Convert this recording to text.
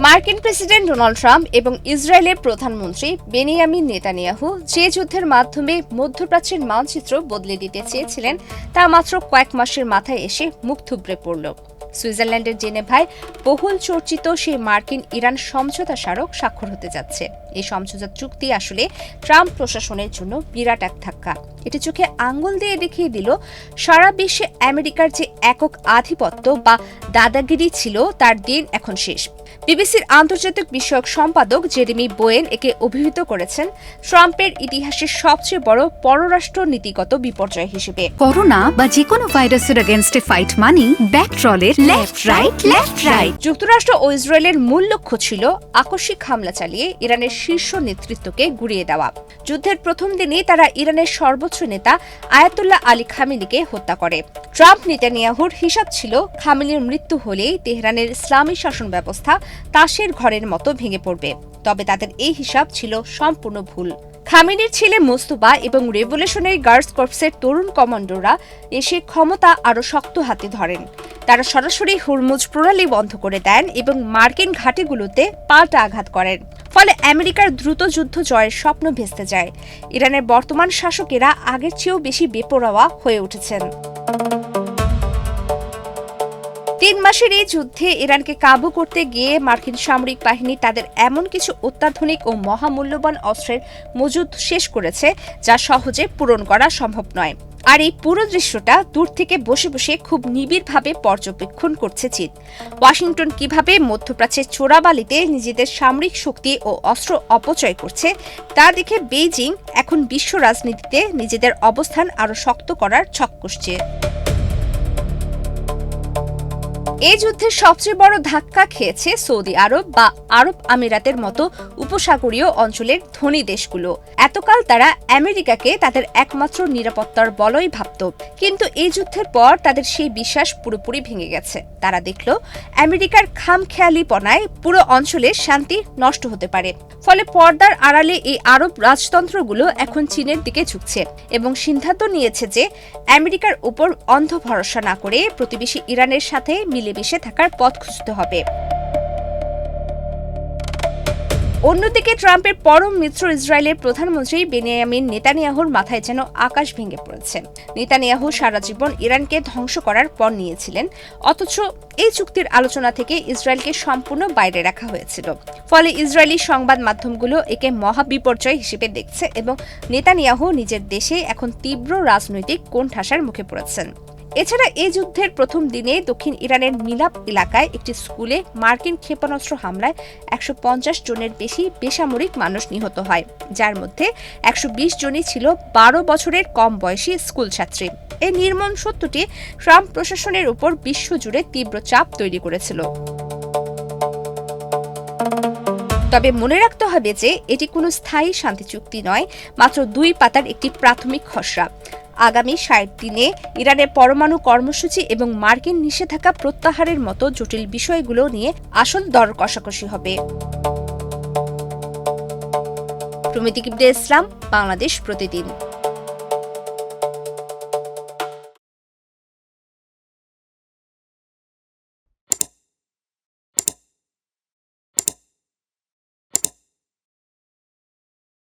মার্কিন president Donald Trump এবং ইসরায়েলের প্রধানমন্ত্রী বেনিয়ামিন নেতানিয়াহু যে যুদ্ধের মাধ্যমে মধ্যপ্রাচ্যের মানচিত্র বদলে দিতে চেয়েছিলেন তা মাত্র কয়েক মাসের মাথায় এসে মুখ থুবড়ে পড়ল। সুইজারল্যান্ডের জেনেভায় বহুল চর্চিত সেই মার্কিন ইরান সমঝোতা স্মারক স্বাক্ষর হতে যাচ্ছে। এই সমঝোতা চুক্তি আসলে ট্রাম্প প্রশাসনের জন্য বিরাট এক ধাক্কা। এটি চোখে আঙ্গুল দিয়ে দেখিয়ে দিল সারা বিশ্বে আমেরিকার যে একক আধিপত্য বা দাদাগিরি ছিল তার দিন এখন শেষ। বিবিসির আন্তর্জাতিক বিষয়ক সম্পাদক জেরেমি বোয়েন একে অভিহিত করেছেন ট্রাম্পের ইতিহাসের সবচেয়ে বড় পররাষ্ট্র নীতিগত বিপর্যয় হিসেবে। করোনা বা যে কোনো ভাইরাসের এগেইনস্টে ফাইট মানি ব্যাকট্রলের লেফট রাইট। যুক্তরাষ্ট্র ও ইসরায়েলের মূল লক্ষ্য ছিল আকস্মিক হামলা চালিয়ে ইরানের শীর্ষ নেতৃত্বকে গুঁড়িয়ে দেওয়া। যুদ্ধের প্রথম দিনই তারা ইরানের সর্বোচ্চ নেতা আয়াতুল্লাহ আলী খামেনিকে হত্যা করে। ট্রাম্প নেতানিয়াহুর হিসাব ছিল খামেনির মৃত্যু হলেই তেহরানের ইসলামী শাসন ব্যবস্থা তাসের ঘরের মতো ভেঙে পড়বে। তবে তাদের এই হিসাব ছিল সম্পূর্ণ ভুল। খামেনির ছেলে মোস্তফা এবং রেভলিউশনারি গার্ডস কর্পসের তরুণ কমান্ডোরা এসে ক্ষমতা আরও শক্ত হাতে ধরেন। তারা সরাসরি হুরমুজ প্রণালী বন্ধ করে দেন এবং মার্কিন ঘাঁটিগুলোতে পাল্টা আঘাত করেন। ফলে আমেরিকার দ্রুত যুদ্ধ জয়ের স্বপ্ন ভেস্তে যায়। ইরানের বর্তমান শাসকেরা আগের চেয়েও বেশি বেপরোয়া হয়ে উঠেছেন। ৩ মাসের এই যুদ্ধে ইরানকে কাবু করতে গিয়ে মার্কিন সামরিক বাহিনী তাদের এমন কিছু অত্যাধুনিক ও মহামূল্যবান অস্ত্রের মজুদ শেষ করেছে যা সহজে পূরণ করা সম্ভব নয়। আর এই পুরো দৃশ্যটা দূর থেকে বসে বসে খুব নিবিড়ভাবে পর্যবেক্ষণ করছে চীন। ওয়াশিংটন কিভাবে মধ্যপ্রাচ্যের চোরাবালিতে নিজেদের সামরিক শক্তি ও অস্ত্র অপচয় করছে তা দেখে বেইজিং এখন বিশ্ব রাজনীতিতে নিজেদের অবস্থান আরও শক্ত করার ছক কষছে। এই যুদ্ধের সবচেয়ে বড় ধাক্কা খেয়েছে সৌদি আরব বা আরব আমিরাতের মতো উপসাগরীয় অঞ্চলের ধনী দেশগুলো। এতকাল তারা আমেরিকাকে তাদের একমাত্র নিরাপত্তার বলয় ভাবত, কিন্তু এই যুদ্ধের পর তাদের সেই বিশ্বাস পুরোপুরি ভেঙে গেছে। তারা দেখল আমেরিকার খামখেয়ালিপনায় পুরো অঞ্চলের শান্তি নষ্ট হতে পারে। ফলে পর্দার আড়ালে এই আরব রাজতন্ত্রগুলো এখন চীনের দিকে ঝুঁকছে এবং সিদ্ধান্ত নিয়েছে যে আমেরিকার উপর অন্ধ ভরসা না করে প্রতিবেশী ইরানের সাথে মিলেমিশে থাকার পথ খুঁজতে হবে। অন্যদিকে ট্রাম্পের পরম মিত্র ইসরায়েলের প্রধানমন্ত্রী বেনিয়ামিন নেতানিয়াহুর মাথায় যেন আকাশ ভেঙে পড়েছে। নেতানিয়াহু সারা জীবন ইরানকে ধ্বংস করার পণ নিয়েছিলেন, অথচ এই চুক্তির আলোচনা থেকে ইসরায়েলকে সম্পূর্ণ বাইরে রাখা হয়েছিল। ফলে ইসরায়েলি সংবাদ মাধ্যমগুলো একে মহাবিপর্যয় হিসেবে দেখছে এবং নেতানিয়াহু নিজের দেশে এখন তীব্র রাজনৈতিক কোণঠাসার মুখে পড়েছেন। এছাড়া এই যুদ্ধের প্রথম দিনে দক্ষিণ ইরানের মিলাপ এলাকায় একটি স্কুলে মার্কিন ক্ষেপণাস্ত্র হামলায় ১৫০ জনের বেশি বেসামরিক মানুষ নিহত হয়, যার মধ্যে ১২০ জনই ছিল ১২ বছরের কম বয়সী স্কুল ছাত্রী। এই নির্মম সত্যটি ট্রাম্প প্রশাসনের উপর বিশ্বজুড়ে তীব্র চাপ তৈরি করেছিল। তবে মনে রাখতে হবে যে এটি কোনো স্থায়ী শান্তি চুক্তি নয়, মাত্র ২ পাতার একটি প্রাথমিক খসড়া। আগামী ৬০ দিনে ইরানের পরমাণু কর্মসূচি এবং মার্কিন নিষেধাজ্ঞা প্রত্যাহারের মতো জটিল বিষয়গুলো নিয়ে আসল দর কষাকষি হবে। প্রমিতি কিবরিয়া ইসলাম, বাংলাদেশ প্রতিদিন।